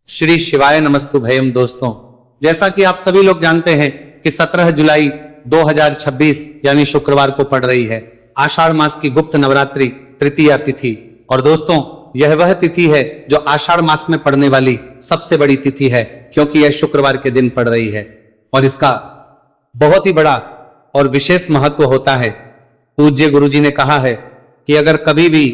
श्री शिवाय नमस्तुभयम। दोस्तों, जैसा कि आप सभी लोग जानते हैं कि 17 जुलाई 2026 यानी शुक्रवार को पड़ रही है आषाढ़ मास की गुप्त नवरात्रि तृतीया तिथि। और दोस्तों, यह वह तिथि है जो आषाढ़ मास में पड़ने वाली सबसे बड़ी तिथि है, क्योंकि यह शुक्रवार के दिन पड़ रही है और इसका बहुत ही बड़ा और विशेष महत्व होता है। पूज्य गुरुजी ने कहा है कि अगर कभी भी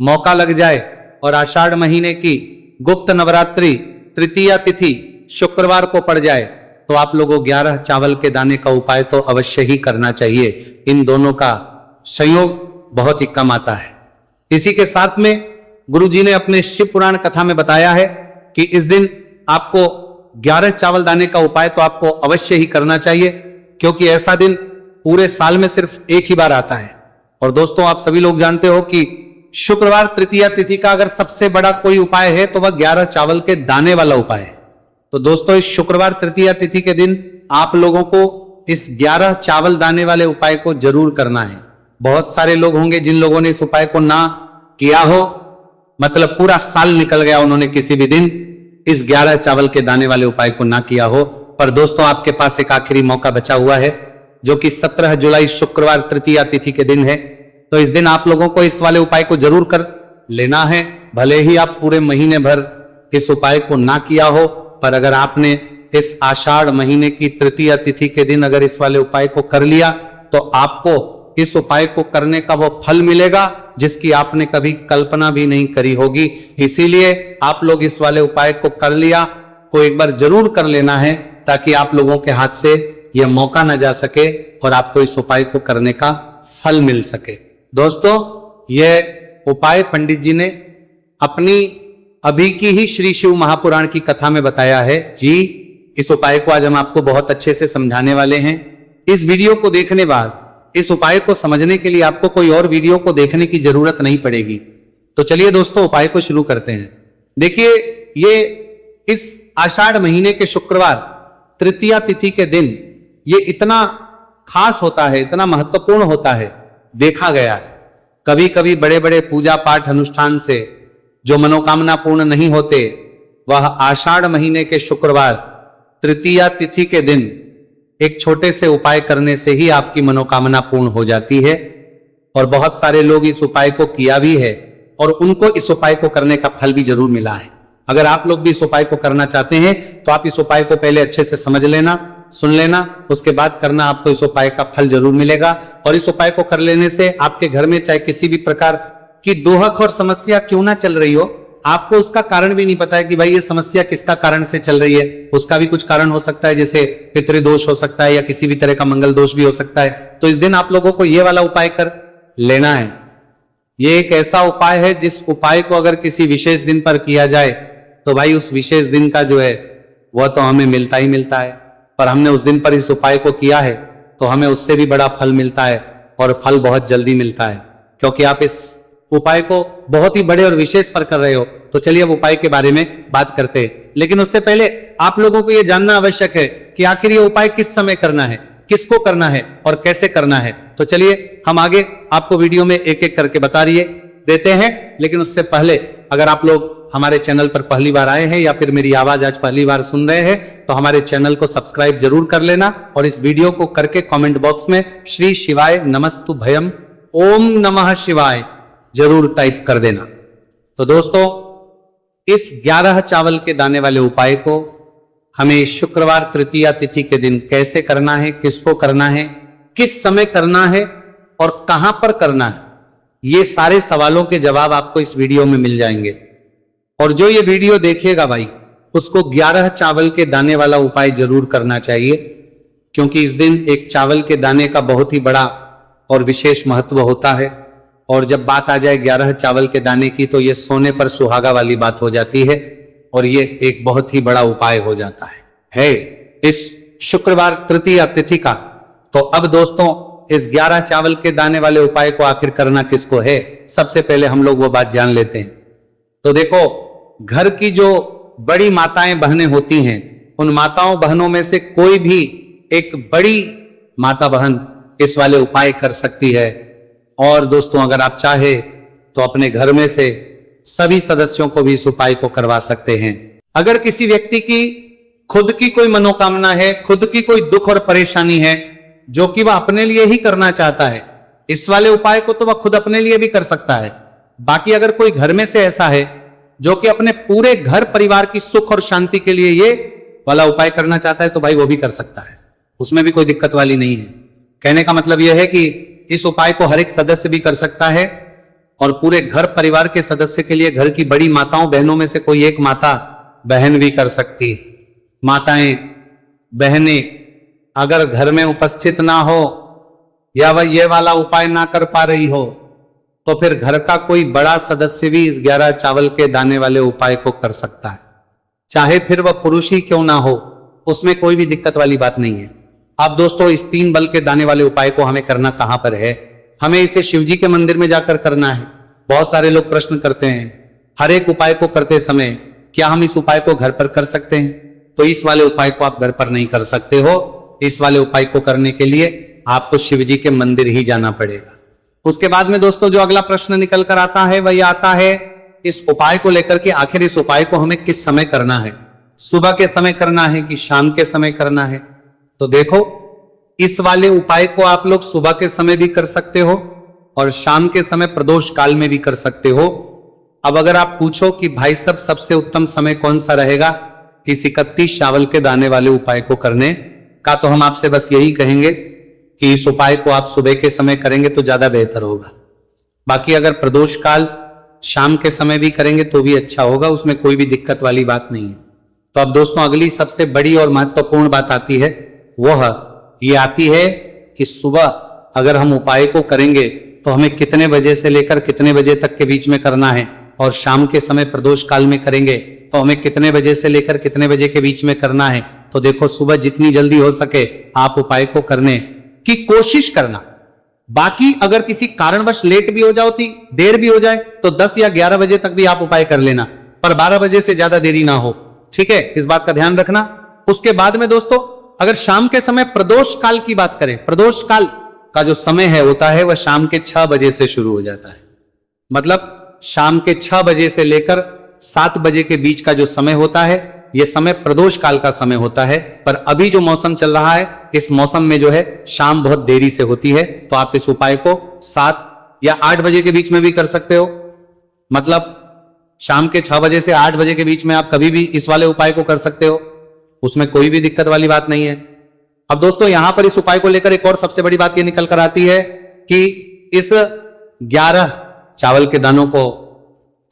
मौका लग जाए और आषाढ़ महीने की गुप्त नवरात्रि तृतीया तिथि शुक्रवार को पड़ जाए तो आप लोगों 11 चावल के दाने का उपाय तो अवश्य ही करना चाहिए। इन दोनों का संयोग बहुत ही कम आता है। इसी के साथ में गुरुजी ने अपने शिव पुराण कथा में बताया है कि इस दिन आपको 11 चावल दाने का उपाय तो आपको अवश्य ही करना चाहिए, क्योंकि ऐसा दिन पूरे साल में सिर्फ एक ही बार आता है। और दोस्तों, आप सभी लोग जानते हो कि शुक्रवार तृतीया तिथि का अगर सबसे बड़ा कोई उपाय है तो वह 11 चावल के दाने वाला उपाय है। तो दोस्तों, इस शुक्रवार तृतीया तिथि के दिन आप लोगों को इस 11 चावल दाने वाले उपाय को जरूर करना है। बहुत सारे लोग होंगे जिन लोगों ने इस उपाय को ना किया हो, मतलब पूरा साल निकल गया, उन्होंने किसी भी दिन इस 11 चावल के दाने वाले उपाय को ना किया हो। पर दोस्तों, आपके पास एक आखिरी मौका बचा हुआ है, जो कि 17 जुलाई शुक्रवार तृतीया तिथि के दिन है। तो इस दिन आप लोगों को इस वाले उपाय को जरूर कर लेना है। भले ही आप पूरे महीने भर इस उपाय को ना किया हो, पर अगर आपने इस आषाढ़ महीने की तृतीया तिथि के दिन अगर इस वाले उपाय को कर लिया तो आपको इस उपाय को करने का वो फल मिलेगा जिसकी आपने कभी कल्पना भी नहीं करी होगी। इसीलिए आप लोग इस वाले उपाय को कर लिया को एक बार जरूर कर लेना है, ताकि आप लोगों के हाथ से यह मौका न जा सके और आपको इस उपाय को करने का फल मिल सके। दोस्तों, यह उपाय पंडित जी ने अपनी अभी की ही श्री शिव महापुराण की कथा में बताया है जी। इस उपाय को आज हम आपको बहुत अच्छे से समझाने वाले हैं। इस वीडियो को देखने बाद इस उपाय को समझने के लिए आपको कोई और वीडियो को देखने की जरूरत नहीं पड़ेगी। तो चलिए दोस्तों, उपाय को शुरू करते हैं। देखिए, ये इस आषाढ़ महीने के शुक्रवार तृतीया तिथि के दिन ये इतना खास होता है, इतना महत्वपूर्ण होता है। देखा गया है कभी कभी बड़े बड़े पूजा पाठ अनुष्ठान से जो मनोकामना पूर्ण नहीं होते, वह आषाढ़ महीने के शुक्रवार तृतीया तिथि के दिन एक छोटे से उपाय करने से ही आपकी मनोकामना पूर्ण हो जाती है। और बहुत सारे लोग इस उपाय को किया भी है और उनको इस उपाय को करने का फल भी जरूर मिला है। अगर आप लोग भी इस उपाय को करना चाहते हैं तो आप इस उपाय को पहले अच्छे से समझ लेना, सुन लेना, उसके बाद करना, आपको इस उपाय का फल जरूर मिलेगा। और इस उपाय को कर लेने से आपके घर में चाहे किसी भी प्रकार की दोहक और समस्या क्यों ना चल रही हो, आपको उसका कारण भी नहीं पता है कि भाई ये समस्या किसका कारण से चल रही है। उसका भी कुछ कारण हो सकता है, जैसे पितृदोष हो सकता है या किसी भी तरह का मंगल दोष भी हो सकता है। तो इस दिन आप लोगों को ये वाला उपाय कर लेना है। ये एक ऐसा उपाय है जिस उपाय को अगर किसी विशेष दिन पर किया जाए तो भाई उस विशेष दिन का जो है वह तो हमें मिलता ही मिलता है। पर हमने उस दिन पर इस उपाय को किया है तो हमें उससे भी बड़ा फल मिलता है, और फल बहुत जल्दी मिलता है, क्योंकि आप इस उपाय को बहुत ही बड़े और विशेष पर कर रहे हो। तो चलिए अब उपाय के बारे में बात करते हैं, लेकिन उससे पहले आप लोगों को यह जानना आवश्यक है कि आखिर ये उपाय किस समय करना है, किसको करना है और कैसे करना है। तो चलिए हम आगे आपको वीडियो में एक एक करके बता देते हैं। लेकिन उससे पहले अगर आप लोग हमारे चैनल पर पहली बार आए हैं या फिर मेरी आवाज आज पहली बार सुन रहे हैं तो हमारे चैनल को सब्सक्राइब जरूर कर लेना, और इस वीडियो को करके कमेंट बॉक्स में श्री शिवाय नमस्तुभयम ओम नमः शिवाय जरूर टाइप कर देना। तो दोस्तों, इस 11 चावल के दाने वाले उपाय को हमें शुक्रवार तृतीया तिथि के दिन कैसे करना है, किसको करना है, किस समय करना है और कहां पर करना है, ये सारे सवालों के जवाब आपको इस वीडियो में मिल जाएंगे। और जो ये वीडियो देखेगा भाई, उसको 11 चावल के दाने वाला उपाय जरूर करना चाहिए, क्योंकि इस दिन एक चावल के दाने का बहुत ही बड़ा और विशेष महत्व होता है। और जब बात आ जाए 11 चावल के दाने की तो ये सोने पर सुहागा वाली बात हो जाती है, और ये एक बहुत ही बड़ा उपाय हो जाता है इस शुक्रवार तृतीया तिथि का। तो अब दोस्तों, इस 11 चावल के दाने वाले उपाय को आखिर करना किसको है, सबसे पहले हम लोग वो बात जान लेते हैं। तो देखो, घर की जो बड़ी माताएं बहनें होती हैं, उन माताओं बहनों में से कोई भी एक बड़ी माता बहन इस वाले उपाय कर सकती है। और दोस्तों, अगर आप चाहे तो अपने घर में से सभी सदस्यों को भी इस उपाय को करवा सकते हैं। अगर किसी व्यक्ति की खुद की कोई मनोकामना है, खुद की कोई दुख और परेशानी है जो कि वह अपने लिए ही करना चाहता है, इस वाले उपाय को तो वह खुद अपने लिए भी कर सकता है। बाकी अगर कोई घर में से ऐसा है जो कि अपने पूरे घर परिवार की सुख और शांति के लिए ये वाला उपाय करना चाहता है तो भाई वो भी कर सकता है, उसमें भी कोई दिक्कत वाली नहीं है। कहने का मतलब यह है कि इस उपाय को हर एक सदस्य भी कर सकता है और पूरे घर परिवार के सदस्य के लिए घर की बड़ी माताओं बहनों में से कोई एक माता बहन भी कर सकती है। माताएं बहनें अगर घर में उपस्थित ना हो या वह ये वाला उपाय ना कर पा रही हो तो फिर घर का कोई बड़ा सदस्य भी इस 11 चावल के दाने वाले उपाय को कर सकता है, चाहे फिर वह पुरुष ही क्यों ना हो, उसमें कोई भी दिक्कत वाली बात नहीं है। अब दोस्तों इस 3 बल के दाने वाले उपाय को हमें करना कहां पर है? हमें इसे शिवजी के मंदिर में जाकर करना है। बहुत सारे लोग प्रश्न करते हैं हर एक उपाय को करते समय क्या हम इस उपाय को घर पर कर सकते हैं? तो इस वाले उपाय को आप घर पर नहीं कर सकते हो। इस वाले उपाय को करने के लिए आपको शिवजी के मंदिर ही जाना पड़ेगा। उसके बाद में दोस्तों जो अगला प्रश्न निकल कर आता है वह आता है इस उपाय को लेकर के आखिर इस उपाय को हमें किस समय करना है? सुबह के समय करना है कि शाम के समय करना है? तो देखो इस वाले उपाय को आप लोग सुबह के समय भी कर सकते हो और शाम के समय प्रदोष काल में भी कर सकते हो। अब अगर आप पूछो कि भाई साहब सबसे उत्तम समय कौन सा रहेगा किस 31 चावल के दाने वाले उपाय को करने का, तो हम आपसे बस यही कहेंगे कि इस उपाय को आप सुबह के समय करेंगे तो ज्यादा बेहतर होगा। बाकी अगर प्रदोष काल शाम के समय भी करेंगे तो भी अच्छा होगा, उसमें कोई भी दिक्कत वाली बात नहीं है। तो अब दोस्तों अगली सबसे बड़ी और महत्वपूर्ण बात आती है, वह ये आती है कि सुबह अगर हम उपाय को करेंगे तो हमें कितने बजे से लेकर कितने बजे तक के बीच में करना है, और शाम के समय प्रदोष काल में करेंगे तो हमें कितने बजे से लेकर कितने बजे के बीच में करना है। तो देखो सुबह जितनी जल्दी हो सके आप उपाय को करने की कोशिश करना। बाकी अगर किसी कारणवश लेट भी हो जाती, देर भी हो जाए तो 10 या 11 बजे तक भी आप उपाय कर लेना, पर 12 बजे से ज्यादा देरी ना हो, ठीक है? इस बात का ध्यान रखना। उसके बाद में दोस्तों अगर शाम के समय प्रदोष काल की बात करें, प्रदोष काल का जो समय है होता है वह शाम के 6 बजे से शुरू हो जाता है। मतलब शाम के 6 बजे से लेकर 7 बजे के बीच का जो समय होता है यह समय प्रदोष काल का समय होता है। पर अभी जो मौसम चल रहा है इस मौसम में जो है शाम बहुत देरी से होती है, तो आप इस उपाय को 7 या 8 बजे के बीच में भी कर सकते हो। मतलब शाम के 6 बजे से 8 बजे के बीच में आप कभी भी इस वाले उपाय को कर सकते हो, उसमें कोई भी दिक्कत वाली बात नहीं है। अब दोस्तों यहां पर इस उपाय को लेकर एक और सबसे बड़ी बात यह निकल कर आती है कि इस 11 चावल के दानों को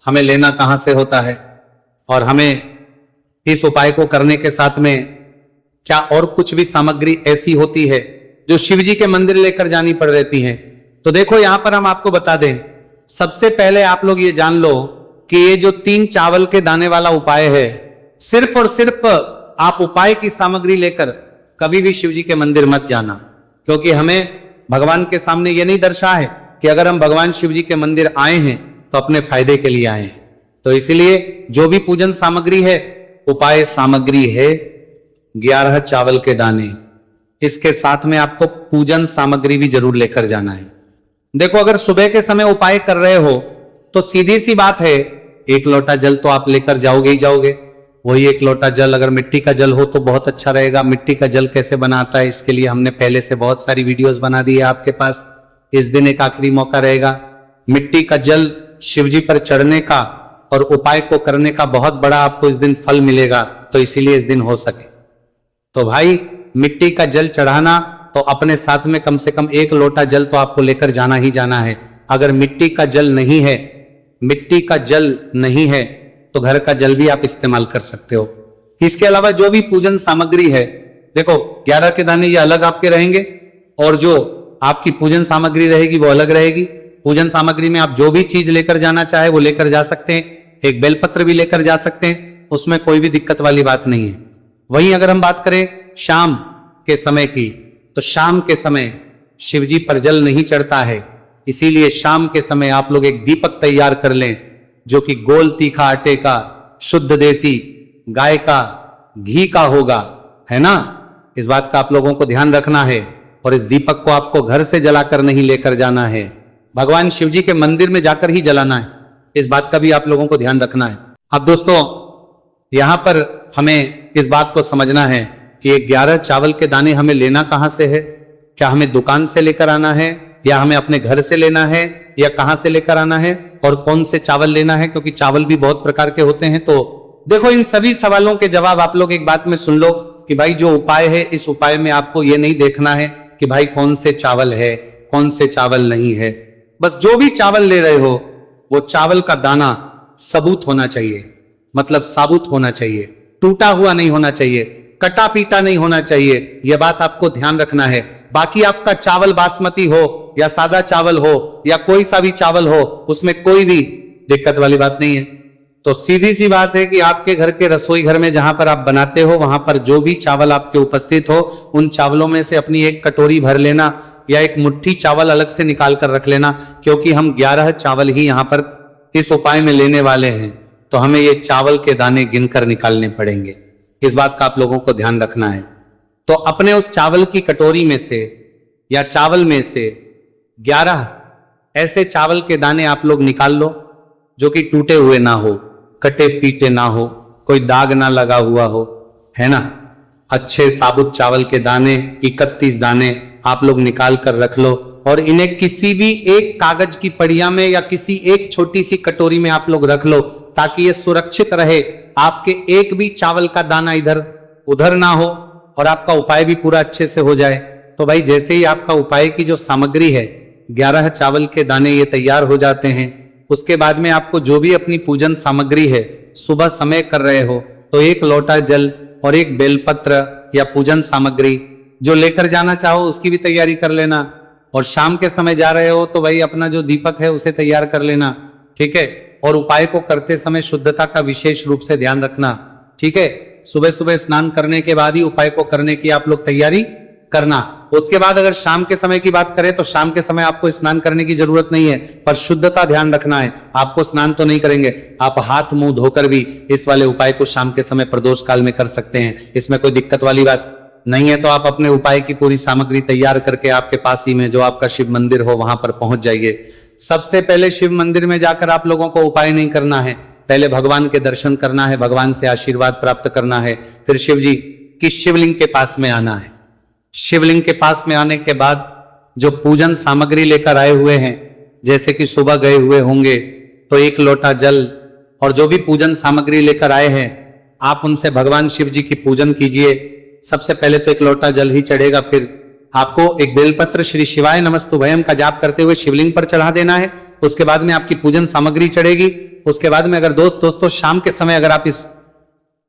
हमें लेना कहां से होता है, और हमें इस उपाय को करने के साथ में क्या और कुछ भी सामग्री ऐसी होती है जो शिवजी के मंदिर लेकर जानी पड़ रहती है। तो देखो यहां पर हम आपको बता दें, सबसे पहले आप लोग ये जान लो कि ये जो 3 चावल के दाने वाला उपाय है, सिर्फ और सिर्फ आप उपाय की सामग्री लेकर कभी भी शिवजी के मंदिर मत जाना, क्योंकि हमें भगवान के सामने ये नहीं दर्शा है कि अगर हम भगवान शिवजी के मंदिर आए हैं तो अपने फायदे के लिए आए हैं। तो इसलिए जो भी पूजन सामग्री है, उपाय सामग्री है 11 चावल के दाने, इसके साथ में आपको पूजन सामग्री भी जरूर लेकर जाना है। देखो अगर सुबह के समय उपाय कर रहे हो तो सीधी सी बात है 1 लोटा जल तो आप लेकर जाओगे ही जाओगे। वही 1 लोटा जल अगर मिट्टी का जल हो तो बहुत अच्छा रहेगा। मिट्टी का जल कैसे बनाता है इसके लिए हमने पहले से बहुत सारी वीडियोस बना दी है आपके पास। इस दिन एक आखिरी मौका रहेगा, मिट्टी का जल शिवजी पर चढ़ने का और उपाय को करने का बहुत बड़ा आपको इस दिन फल मिलेगा। तो इसीलिए इस दिन हो सके तो भाई मिट्टी का जल चढ़ाना, तो अपने साथ में कम से कम 1 लोटा जल तो आपको लेकर जाना ही जाना है। अगर मिट्टी का जल नहीं है, मिट्टी का जल नहीं है तो घर का जल भी आप इस्तेमाल कर सकते हो। इसके अलावा जो भी पूजन सामग्री है, देखो 11 के दाने ये अलग आपके रहेंगे और जो आपकी पूजन सामग्री रहेगी वो अलग रहेगी। पूजन सामग्री में आप जो भी चीज लेकर जाना चाहे वो लेकर जा सकते हैं। एक बेलपत्र भी लेकर जा सकते हैं, उसमें कोई भी दिक्कत वाली बात नहीं है। वहीं अगर हम बात करें शाम के समय की, तो शाम के समय शिवजी पर जल नहीं चढ़ता है, इसीलिए शाम के समय आप लोग एक दीपक तैयार कर लें जो कि गोल तीखा आटे का, शुद्ध देसी गाय का घी का होगा, है ना? इस बात का आप लोगों को ध्यान रखना है। और इस दीपक को आपको घर से जलाकर नहीं लेकर जाना है, भगवान शिवजी के मंदिर में जाकर ही जलाना है। इस बात का भी आप लोगों को ध्यान रखना है। अब दोस्तों यहां पर हमें इस बात को समझना है कि ये 11 चावल के दाने हमें लेना कहां से है। क्या हमें दुकान से लेकर आना है, या हमें अपने घर से लेना है, या कहां से लेकर आना है, और कौन से चावल लेना है, क्योंकि चावल भी बहुत प्रकार के होते हैं। तो देखो, इन सभी सवालों के जवाब आप लोग एक बात में सुन लो कि भाई जो उपाय है, इस उपाय में आपको ये नहीं देखना है कि भाई कौन से चावल है, कौन से चावल नहीं है। बस जो भी चावल ले रहे हो वो चावल का दाना सबूत होना चाहिए, मतलब साबुत होना चाहिए, टूटा हुआ नहीं होना चाहिए, कटा पीटा नहीं होना चाहिए। यह बात आपको ध्यान रखना है। बाकी आपका चावल बासमती हो या सादा चावल हो या कोई सा भी चावल हो, उसमें कोई भी दिक्कत वाली बात नहीं है। तो सीधी सी बात है कि आपके घर के रसोई घर में जहां पर आप बनाते हो, वहां पर जो भी चावल आपके उपस्थित हो, उन चावलों में से अपनी एक कटोरी भर लेना या एक मुट्ठी चावल अलग से निकाल कर रख लेना, क्योंकि हम 11 चावल ही यहां पर इस उपाय में लेने वाले हैं। तो हमें ये चावल के दाने गिनकर निकालने पड़ेंगे। इस बात का आप लोगों को ध्यान रखना है। तो अपने उस चावल की कटोरी में से या चावल में से 11 ऐसे चावल के दाने आप लोग निकाल लो जो कि टूटे हुए ना हो, कटे पीटे ना हो, कोई दाग ना लगा हुआ हो, है ना। अच्छे साबुत चावल के दाने 31 दाने आप लोग निकाल कर रख लो, और इन्हें किसी भी एक कागज की पड़िया में या किसी एक छोटी सी कटोरी में आप लोग रख लो, ताकि ये सुरक्षित रहे, आपके एक भी चावल का दाना इधर उधर ना हो और आपका उपाय भी पूरा अच्छे से हो जाए। तो भाई जैसे ही आपका उपाय की जो सामग्री है, 11 चावल के दाने ये तैयार हो जाते हैं, उसके बाद में आपको जो भी अपनी पूजन सामग्री है, सुबह समय कर रहे हो तो 1 लोटा जल और 1 बेलपत्र या पूजन सामग्री जो लेकर जाना चाहो उसकी भी तैयारी कर लेना। और शाम के समय जा रहे हो तो भाई अपना जो दीपक है उसे तैयार कर लेना, ठीक है। और उपाय को करते समय शुद्धता का विशेष रूप से ध्यान रखना, ठीक है। सुबह सुबह स्नान करने के बाद ही उपाय को करने की आप लोग तैयारी करना। उसके बाद अगर शाम के समय की बात करें तो शाम के समय आपको स्नान करने की जरूरत नहीं है, पर शुद्धता ध्यान रखना है। आपको स्नान तो नहीं करेंगे, आप हाथ मुंह धोकर भी इस वाले उपाय को शाम के समय प्रदोष काल में कर सकते हैं, इसमें कोई दिक्कत वाली बात नहीं है। तो आप अपने उपाय की पूरी सामग्री तैयार करके आपके पास ही में जो आपका शिव मंदिर हो वहां पर पहुंच जाइए। सबसे पहले शिव मंदिर में जाकर आप लोगों को उपाय नहीं करना है, पहले भगवान के दर्शन करना है, भगवान से आशीर्वाद प्राप्त करना है, फिर शिव जी की शिवलिंग के पास में आना है। शिवलिंग के पास में आने के बाद जो पूजन सामग्री लेकर आए हुए हैं, जैसे कि सुबह गए हुए होंगे तो 1 लोटा जल और जो भी पूजन सामग्री लेकर आए हैं, आप उनसे भगवान शिव जी की पूजन कीजिए। सबसे पहले तो 1 लोटा जल ही चढ़ेगा, फिर आपको एक बेलपत्र श्री शिवाय नमस्तुभयम का जाप करते हुए शिवलिंग पर चढ़ा देना है। उसके बाद में आपकी पूजन सामग्री चढ़ेगी। उसके बाद में अगर दोस्तों शाम के समय अगर आप इस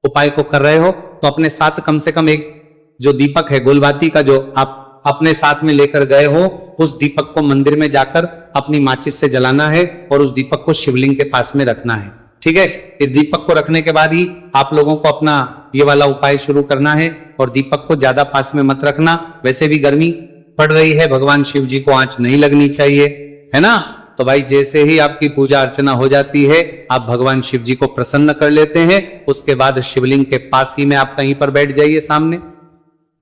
उपाय को कर रहे हो तो अपने साथ कम से कम एक जो दीपक है गोलबाती का, जो आप अपने साथ में लेकर गए हो, उस दीपक को मंदिर में जाकर अपनी माचिस से जलाना है और उस दीपक को शिवलिंग के पास में रखना है, ठीक है। इस दीपक को रखने के बाद ही आप लोगों को अपना ये वाला उपाय शुरू करना है। और दीपक को ज्यादा पास में मत रखना, वैसे भी गर्मी पड़ रही है, भगवान शिव जी को आंच नहीं लगनी चाहिए, है ना। तो भाई जैसे ही आपकी पूजा अर्चना हो जाती है, आप भगवान शिव जी को प्रसन्न कर लेते हैं। उसके बाद शिवलिंग के पास ही में आप कहीं पर बैठ जाइए, सामने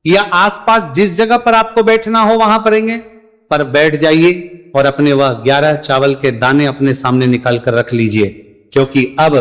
या आसपास जिस जगह पर आपको बैठना हो वहां पर बैठ जाइए और अपने वह 11 चावल के दाने अपने सामने निकाल कर रख लीजिए, क्योंकि अब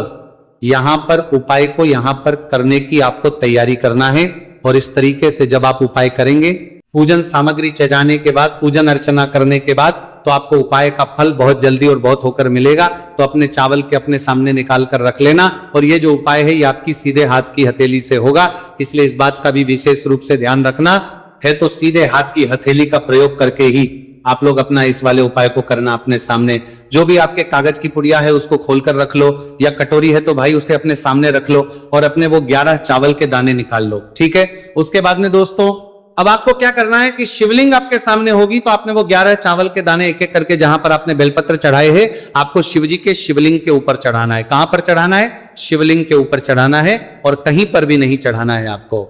यहां पर उपाय को यहां पर करने की आपको तैयारी करना है। और इस तरीके से जब आप उपाय करेंगे, पूजन सामग्री चढ़ाने के बाद, पूजन अर्चना करने के बाद, तो आपको उपाय का फल बहुत जल्दी और बहुत होकर मिलेगा। तो अपने चावल के अपने सामने निकाल कर रख लेना। और ये जो उपाय है ये आपकी सीधे हाथ की हथेली से होगा, इसलिए इस बात का भी विशेष रूप से ध्यान रखना है। तो सीधे हाथ की हथेली का प्रयोग करके ही आप लोग अपना इस वाले उपाय को करना। अपने सामने जो भी आपके कागज की पुड़िया है उसको खोलकर रख लो, या कटोरी है तो भाई उसे अपने सामने रख लो और अपने वो 11 चावल के दाने निकाल लो, ठीक है। उसके बाद में दोस्तों अब आपको क्या करना है कि शिवलिंग आपके सामने होगी, तो आपने वो 11 चावल के दाने एक एक करके जहां पर आपने बेलपत्र चढ़ाए हैं, आपको शिवजी के शिवलिंग के ऊपर चढ़ाना है। कहां पर चढ़ाना है? शिवलिंग के ऊपर चढ़ाना है, और कहीं पर भी नहीं चढ़ाना है आपको।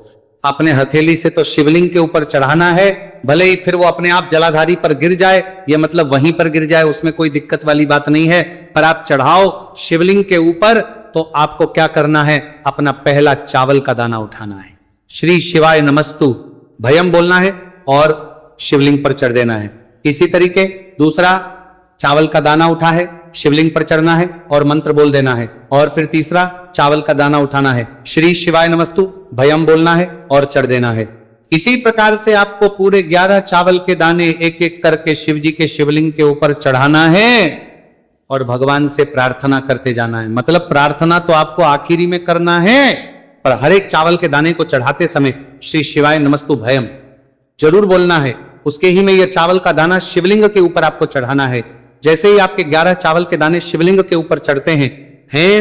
अपने हथेली से तो शिवलिंग के ऊपर चढ़ाना है, भले ही फिर वो अपने आप जलाधारी पर गिर जाए, ये मतलब वहीं पर गिर जाए, उसमें कोई दिक्कत वाली बात नहीं है, पर आप चढ़ाओ शिवलिंग के ऊपर। तो आपको क्या करना है? अपना पहला चावल का दाना उठाना है, श्री शिवाय नमस्तु भयम बोलना है और शिवलिंग पर चढ़ देना है। इसी तरीके दूसरा चावल का दाना उठा है, शिवलिंग पर चढ़ना है और मंत्र बोल देना है। और फिर तीसरा, चावल का दाना उठाना है, श्री शिवाय नमस्तु भयम बोलना है और चढ़ देना है। इसी प्रकार से आपको पूरे 11 चावल के दाने एक एक करके शिव जी के शिवलिंग के ऊपर चढ़ाना है और भगवान से प्रार्थना करते जाना है। मतलब प्रार्थना तो आपको आखिरी में करना है, पर हर एक चावल के दाने को चढ़ाते समय श्री शिवाय नमस्तु भयम जरूर बोलना है। उसके ही में यह चावल का दाना शिवलिंग के ऊपर आपको चढ़ाना है। जैसे ही आपके 11 चावल के दाने शिवलिंग के ऊपर चढ़ते हैं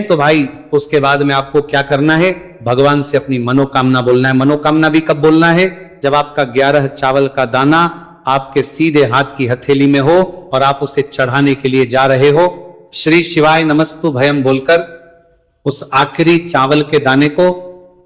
तो भाई उसके बाद में आपको क्या करना है, भगवान से अपनी मनोकामना बोलना है। मनोकामना भी कब बोलना है, जब आपका 11 चावल का दाना आपके सीधे हाथ की हथेली में हो और आप उसे चढ़ाने के लिए जा रहे हो। श्री शिवाय नमस्तु भयम बोलकर उस आखिरी चावल के दाने को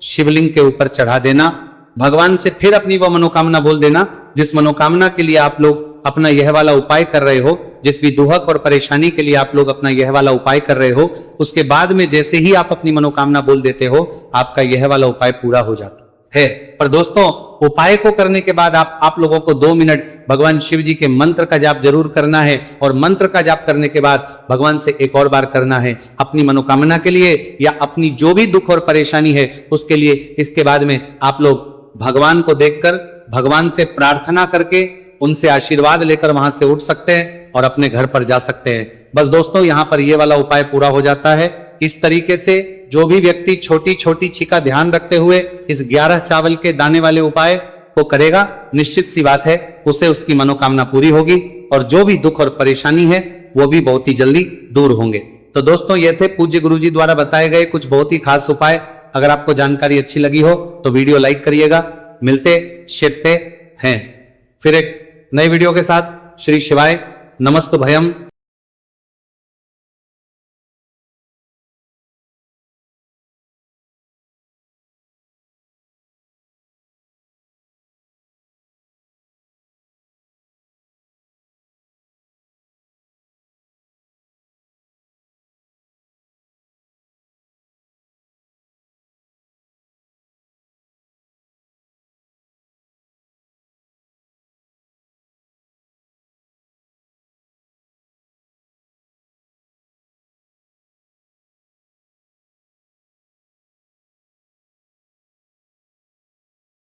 शिवलिंग के ऊपर चढ़ा देना। भगवान से फिर अपनी वो मनोकामना बोल देना जिस मनोकामना के लिए आप लोग अपना यह वाला उपाय कर रहे हो, जिस भी दुहक और परेशानी के लिए आप लोग अपना यह वाला उपाय कर रहे हो। उसके बाद में जैसे ही आप अपनी मनोकामना बोल देते हो, आपका यह वाला उपाय पूरा हो जाता है। पर दोस्तों, उपाय को करने के बाद आप लोगों को 2 मिनट भगवान शिव जी के मंत्र का जाप जरूर करना है। और मंत्र का जाप करने के बाद भगवान से एक और बार करना है अपनी मनोकामना के लिए या अपनी जो भी दुख और परेशानी है उसके लिए। इसके बाद में आप लोग भगवान को देखकर भगवान से प्रार्थना करके उनसे आशीर्वाद लेकर वहां से उठ सकते हैं और अपने घर पर जा सकते हैं। बस दोस्तों, यहां पर यह वाला उपाय पूरा हो जाता है। इस तरीके से जो भी व्यक्ति छोटी छोटी ची का ध्यान रखते हुए इस 11 चावल के दाने वाले उपाय को करेगा, निश्चित सी बात है उसे उसकी मनोकामना पूरी होगी और जो भी दुख और परेशानी है वो भी बहुत ही जल्दी दूर होंगे। तो दोस्तों, ये थे पूज्य गुरुजी द्वारा बताए गए कुछ बहुत ही खास उपाय। अगर आपको जानकारी अच्छी लगी हो तो वीडियो लाइक करिएगा। मिलते शिवते हैं फिर एक नए वीडियो के साथ। श्री शिवाय नमस्तु भयम।